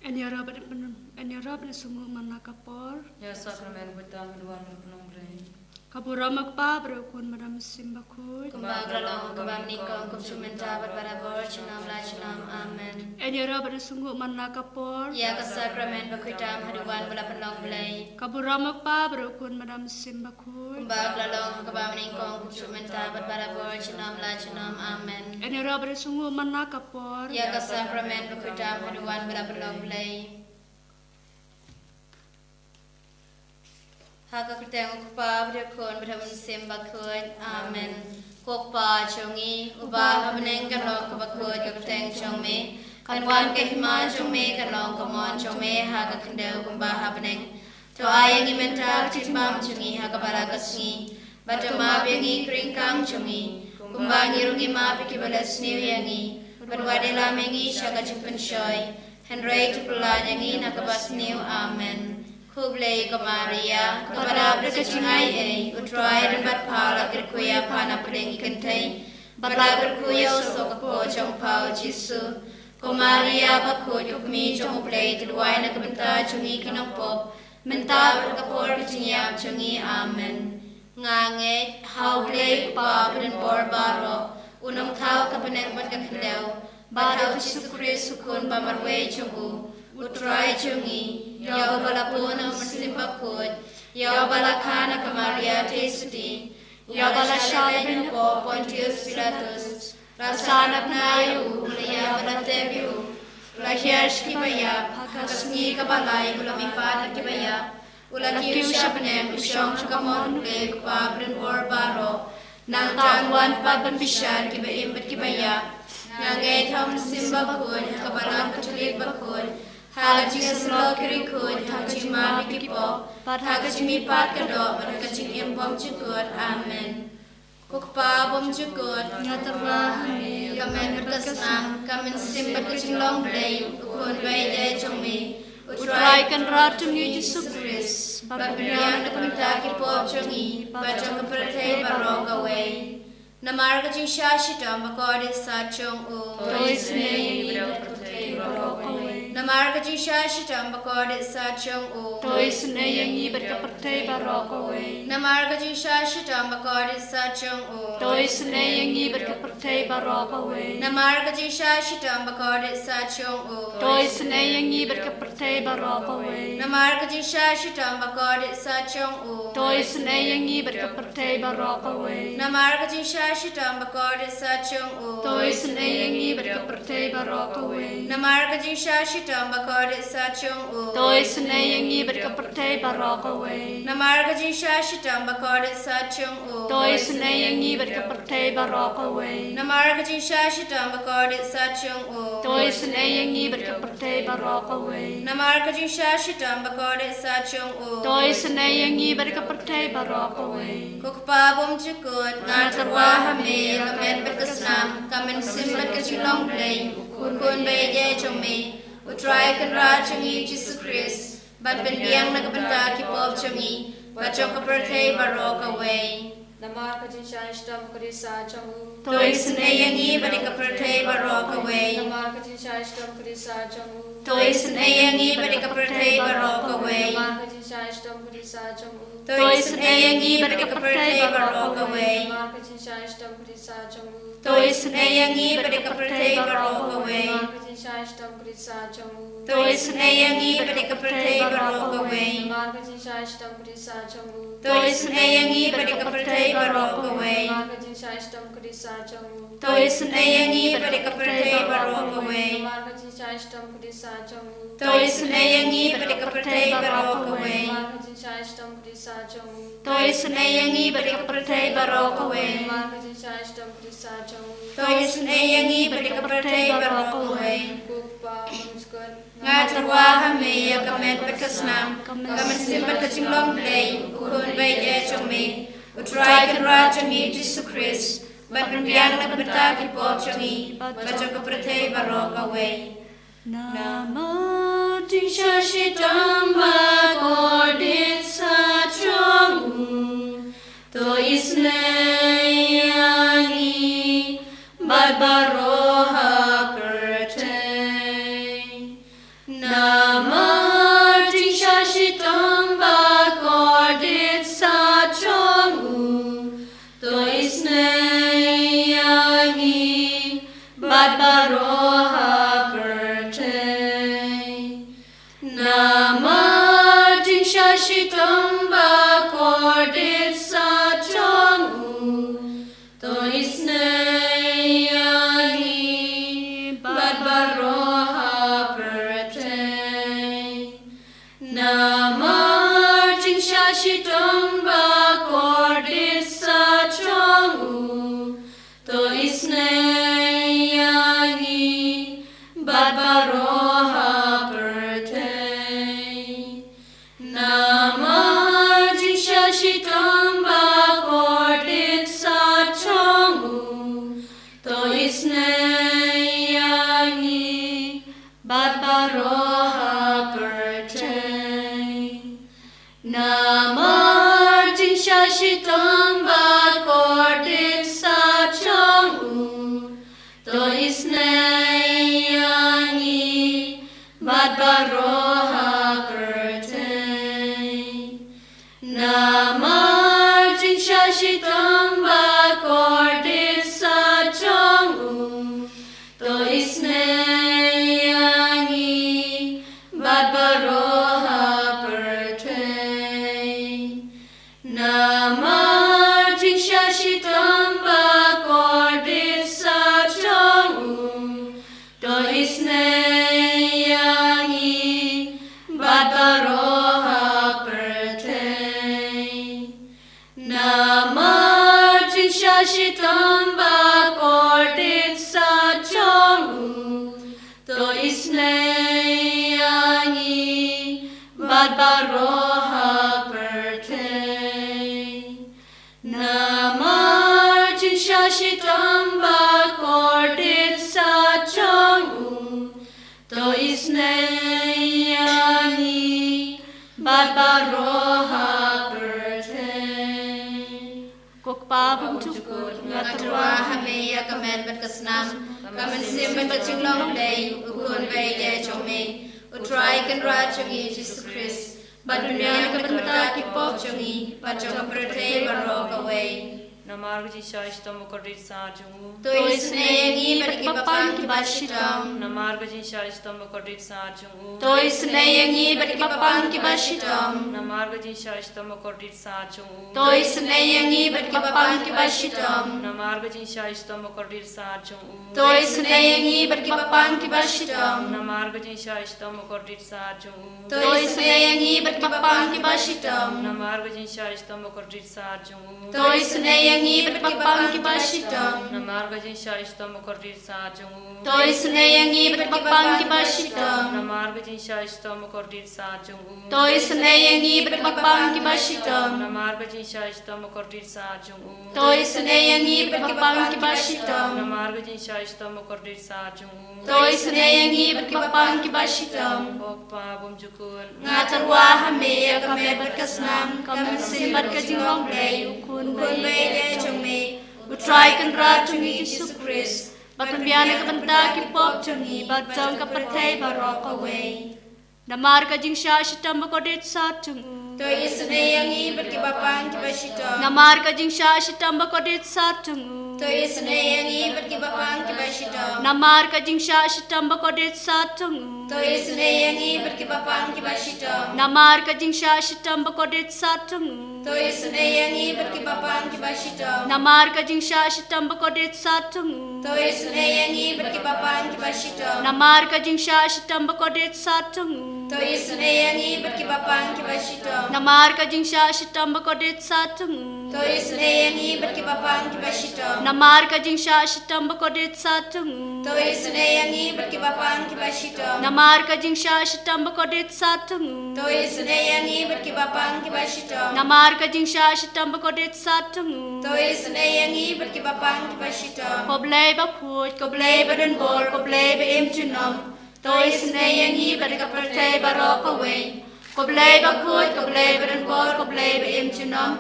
En ya Rab na sungu manakapor. Ya sakramen bertahan luar berpenuh beri. Kapuramak pa berukun madam simbakut. Kumbang lalong kumbang nikong kumsumenta berbarabor cunam la cunam amen. En ya Rab na sungu manakapor. Ya ka sakramen bakutam haduan bala penong belai. Kapuramak pa berukun madam simbakut. Kumbang lalong kumbang nikong kumsumenta berbarabor cunam la cunam amen. En ya Rab na sungu manakapor. Ya ka sakramen bakutam haduan bala penong belai. Haka kerteng ukpa berkon berhamun sembakun amen. Kokpa chongi uba habeneng kanong kabakut kerteng chongme kanwan kehima chongme kanong kamon chongme haka kendau kumba habeneng to ayang imenta chimbam chongi haka baragasni batama bengi kringkang chongi kumba ngirungi ma pikibalas niu yangi badwadela mengi shaka chipun shoy henry tupula yangi nakabas niu amen. Kublai ke Maria, kepada berkecungai utrai dan batpala kerkuya pana pedeng kentai, batla kerkuya sokapo jongpau Jisu. Ko Maria bakho yukmi jongplay tuduai na kebenta chungi kinongpop, menta berkapor kecinyam chungi amen. Nganget haublay pa beden borbaro, unong tau kapeneng berkakendau, badau Jisu Kristus sukun bamarwe chungu, utrai chungi. Ya balapuna mensimbakut, ya balakana ke Maria tesuti, ya balashalin ko Pontius Pilatus, rasana penayu, ya balatebiu, lahirsh kibaya, hakasni kabalay, ulamipat kibaya, ulakiu syabnem, usyong kamon ule kupabren borbaro, nang tangwan paban bisyar kibaim kibaya, nangai tham simbakut, kabalang katulik bakut, Haga jingisynei kerikut, haga jima bikipo, haga jimi pat kadok, haga jingim bom cukut, amen. Kukpa bom cukut, ngaterwa hami, kamen berkesnam, kamen simbat kecilong belai, ukun bayi jongmi, utrai kan rat jongmi Yesus Kristus, babinian kepenta kipo jongi, bajong kepertai barok away. Namar kecing syashitam bakode sachong u, Toisne berkapurtai barok away. Namar kecing syashitam bakode sachong u, Toisne yangi berkapurtai barok away. Namar kecing syashitam bakode sachong u, Toisne yangi berkapurtai barok away. Namar kecing syashitam bakode sachong u, Toisne yangi berkapurtai barok away. Namar kecing syashitam bakode sachong u, Toisne yangi berkapurtai barok away. Namar kecing syashitam bakode sachong u, Toisne yangi berkapurtai barok away. Namar kecing syashitam bakode sachong u, Toisne yangi berkapurtai barok away. Namar kecing syashitam bakode sachong u, Toisne yangi berkapurtai barok away. Namar kecing syashitam bakode sachong u, Toisne yangi berkapurtai barok away. Namar kecing syashitam bakode sachong u, Toisne yangi berkapurtai barok away. Kukpa bom cukut, ngaterwa hame, kamen berkesnam, kamen simbat kecilong belai, ukun bayi jongmi, utrai kan racungi Yesus Kristus, bat bendiang na kebenta kipop jongi, bacong kepertai barok away. Namar kecing syashitam kerisa chongu. Toisne yangi bari kepertai barok away. Namar kecing syashitam kerisa chongu. Toisne yangi bari kepertai barok away. Namar kecing syashitam kerisa chongu. Toisne yangi bari kepertai barok away. Namar kecing syashitam kerisa chongu. Toisne yangi bari kepertai barok away. Namar kecing syashitam kerisa chongu. Toisne yangi bari kepertai barok away. Namar kecing syashitam kerisa chongu. Toisne yangi bari kepertai barok away. Namar kecing syashitam kerisa chongu. Toisne yangi bari kepertai barok away. Namar kecing syashitam kerisa chongu. Toisne yangi bari kepertai barok away. Namar kecing syashitam kerisa chongu. Toisne yangi bari kepertai barok away. Namar kecing syashitam kerisa chongu. Toisne yangi bari kepertai barok away. Kukpa muskut. Ngaterwa hame ya kamen berkesnam, kamen simbat kecilong belai, ukun bayi jongmi, utrai kan racungi Yesus Kristus, bat bendiang na kebenta kipop jongi, bacong kepertai barok away. Nama jingisynei bakode sachong Toisne yangi bat baroha pertai. shitam ba kordit sa chong u to isnei yangi bat baroha pertei namar jinsha shitam ba kordit sa chong u to isnei yangi bat baroha pertei namar jinsha shitam ba kordit sa chong u to isnei yangi bat baroha pertei namar jinsha shitam ba kordit sa chong u to isnei yangi bat baroha pertei namar jinsha shitam ba kordit sa chong u to isnei yangi bat baroha pertei Kokpa bumtukut ngatrwa hame ya kamen bat kasnam kamen sim bat jinglong day ukun bay de chome utrai kan ra chungi Jesus Christ bat dunia ka bat ki pop chungi bat chong pertei barok away Namar jinshai stam kordit sa chungu. to isne yangi bat ki papan ki bashitam Namar jinshai stam kordit sa chungu. to isne yangi bat ki papan ki bashitam Namar jinshai stam kordit sa chungu. to isne yangi bat ki papan ki bashitam Namar jinshai stam kordit sa chungu. to isne yangi bat ki papan ki bashitam Namar jinshai stam kordit sa chungu. to isne yangi bat ki papan ki bashitam Namar jinshai stam kordit sa chungu. to isne yangi bat ki papan ki bashitam Namar jinshai stam kordit sa chungu. to isne yangi bat ki papan ki bashitam Namar jinshai stam kordit sa chungu. to isne yangi bat ki papan ki bashitam Namar jinshai stam kordit sa chungu. to isne yangi bat ki papan ki bashitam Namar jinshai stam kordit sa chungu. to isne yangi bat ki papan ki bashitam Kokpa bumjukun. ngatarwa hame ya kame bat kasnam kamen simbat ka jinglong day ukun bay de chome utrai kan ra chungi Jesus Christ bat biana ka banta ki pop chungi bat jang ka perthei barok away Namar ka jingsha shitam ba kordit sa chungu. to isne yangi bat ki papan ki bashitam Namar ka jingsha shitam ba kordit sa chungu. to isne yangi bat ki papan ki bashitam Namar ka jingsha shitam ba kordit sa chungu. to isne yangi bat ki papan ki bashitam Namar ka jingsha shitam ba kordit sa chungu. to isne yangi bat ki papan ki bashitam Namar ka jingsha shitam ba kordit sa chungu. to isne yangi bat ki papan ki bashitam Namar ka jingsha shitam ba kordit sa chungu. to isne yangi bat ki papan ki bashitam Namar ka jingsha shitam ba kordit sa chungu. to isne yangi bat ki papan ki bashitam Namar ka jingsha shitam ba kordit sa chungu. to isne yangi bat ki papan ki bashitam Namar ka jingsha shitam ba kordit sa chungu. to isne yangi bat ki papan ki bashitam Namar ka jingsha shitam ba kordit sa chungu. to isne yangi bat ki papan ki bashitam Koblay ba khut koblay badan bor koblay ba im chunam to isne yangi bat ka perthei barok away koblay ba khut koblay badan bor koblay ba im chunam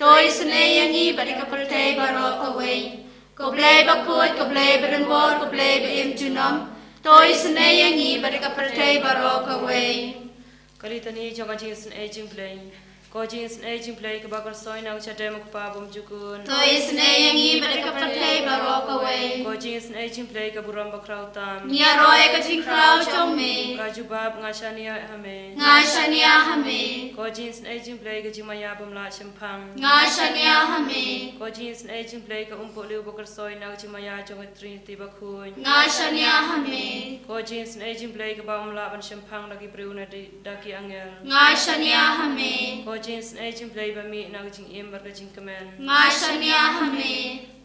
to isne yangi bat ka perthei barok away koblay ba khut koblay badan bor koblay ba im chunam to isne yangi bat ka perthei barok away Kalitani jonga jinsin aging play. Ko jinsin aging play ka bakar soy na ucha demo pa bumjukun. to isne yangi bat ka perthei barok away Ko jinsin aging play ka buram bakrautam. nia roy ka jinkrau chome Ka jubab ngashania hame. ngashania hame Ko jinsin aging play ka jimaya bumla shempang. ngashania hame Ko jinsin aging play ka umpo liu bakar soy na jimaya jonga trinity bakun. ngashania hame Ko jinsin aging play ka ba umla ban shempang lagi briuna daki angel. ngashania hame Ko jinsin aging play ba mi na jing im barka jing kamen. ngashania hame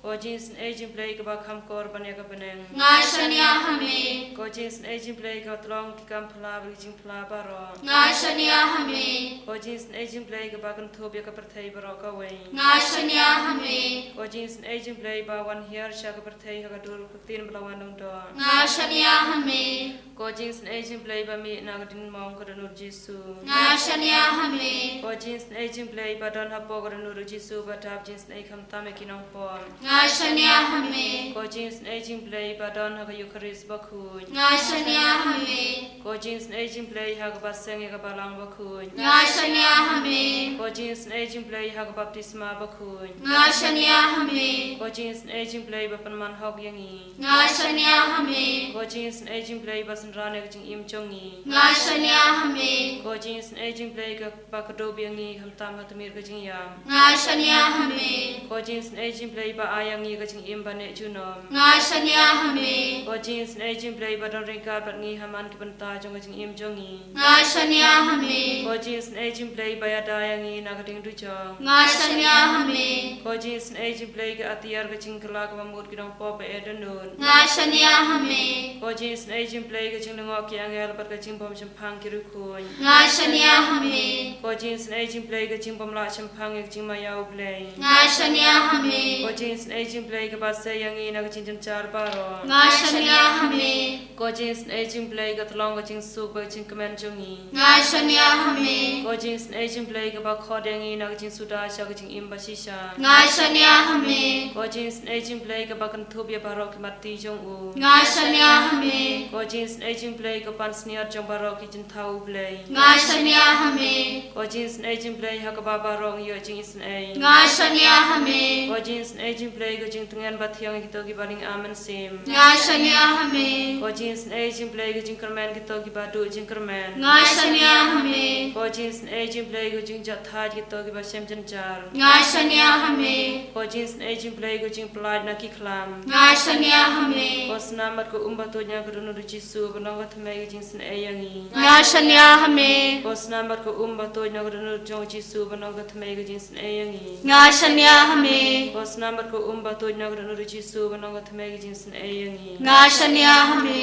ko jinsin aging play ka ba kam korban ya ka beneng ngashania hame ko jinsin aging play ka tlong ki kam phla ba jing phla ba ro ngashania hame ko jinsin aging play ka ba kan thob ya ka perthai ba ro ka wei ngashania hame ko jinsin aging play ba wan hiar sha ka perthai ha ka dur ka tin belawan dong do ngashania hame ko jinsin aging play ba mi na ka din mong ka nur jisu ngashania hame ko jinsin aging play ba don ha po ka nur jisu ba tap jinsin ai kham ta me kinong po ngashania hame ko jinsin aging play ba don ha ka eucharist ba khu ngashania hame ko jinsin aging play ha ka ba seng ya ka ba lang ba khu ngashania hame ko jinsin aging play ha ka baptisma ba khu ngashania hame ko jinsin aging play ba pan man hok yangi ngashania hame ko jinsin aging play ba san ran ka jing im chongi ngashania hame ko jinsin aging play ka ba ka do biangi ham tam ha tamir ka jing yam ngashania hame ko jinsin aging play ba ayangi ka jing im ba ne junom ngashania hame ko jinsin aging play ba don ring ka ba ngi haman ki ban ta jong ka jing im chongi ngashania hame ko jinsin aging play ba ya da yangi na ka ding du chong ngashania hame ko jinsin aging play ka atiar ka jing kala ka mut ki dong po ba edanun ngashania hame ko jinsin aging play ka jing ngo ki angel ba ka jing bom cham phang ki ru khun ngashania hame ko jinsin aging play ka jing bom la cham phang ek jing ma yau play ngashania hame ko jinsin aging play ka ba se yangi na ka jing jan char ba ro ngashania hame ko jinsin aging play ka thlong ka jing su ba jing kamen jongi ngashania hame ko jinsin aging play ka ba khod yangi na ka jing su da sha ka jing im ba si sha ngashania hame ko jinsin aging play ka ba kan thup ya ba ro ki mat ti jong u ngashania hame ko jinsin aging play ka pan sniar jong ba ro ki jin thau play ngashania hame ko jinsin aging play ha ka ba ba ro yo jing isin ai ngashania hame ko jinsin aging play ka jing tungan ba thiang ki to ki ba ring amen sim ngashania hame ko jinsin aging play ka jing kerman ki to ki ba du jing kerman ngashania hame ko jinsin aging play ka jing jat tha ki to ki ba sem jan char ngashania hame ko jinsin aging play ka jing plai na ki khlam ngashania hame ko snamat ko umba to nya ko nu ji su ba no ka thme ka jing sin ai yangi ngashania hame ko snamat ko umba to nya ko nu jong ji su ba no ka thme ka jing sin ai yangi ngashania hame ko snamat ko umba to nya ko nu ji su ba no ka thme ka jing sin ai yangi ngashania hame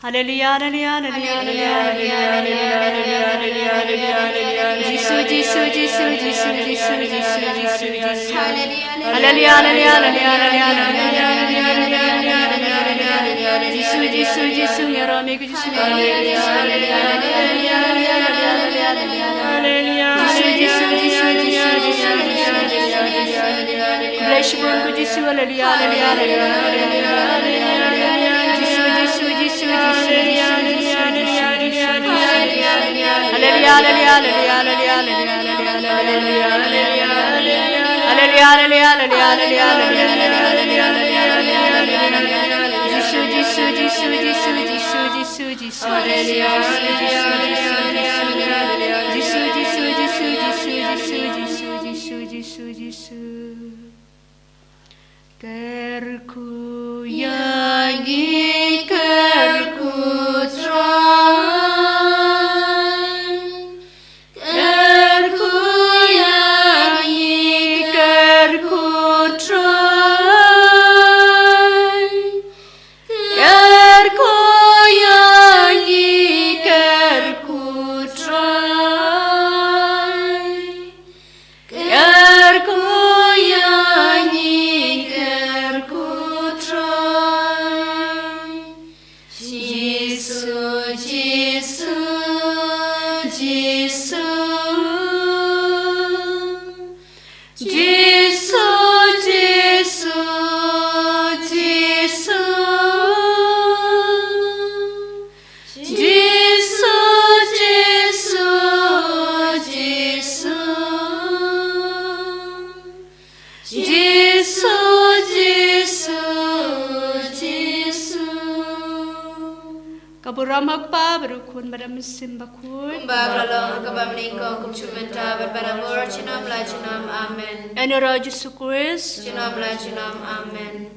Hallelujah, hallelujah, hallelujah, hallelujah, Jisu, Jisu, Jisu, Jisu, Jisu, Jisu, Jisu, Jisu. Hallelujah, hallelujah, hallelujah, Jisu, Jisu, Jisu, ngerame ku Jisu. Hallelujah, Jisu, Jisu, Jisu, Jisu, Jisu, Jisu, Jisu. Bless you, ku Jisu. Hallelujah, hallelujah. Jisu, Jisu, Jisu, Jisu, Jisu, Jisu, Jisu, Hallelujah, hallelujah, hallelujah, hallelujah, hallelujah, hallelujah, hallelujah, hallelujah. Jisu, Jisu, Jisu, Jisu, Jisu, Jisu, Jisu, Hallelujah, Jisu, Jisu, Jisu, Jisu, Jisu, Jisu, Jisu, Jisu. Kerku yangi kerku try, kerku yangi kerku try, kerku yangi kerku try, kerku yangi Kaburam hagpa berukun badam simbakun. Babalong kabamlingkong kumchumenta berbarabur chinom la chinom amen. Enora Jesu Christ. Chinom la chinom amen.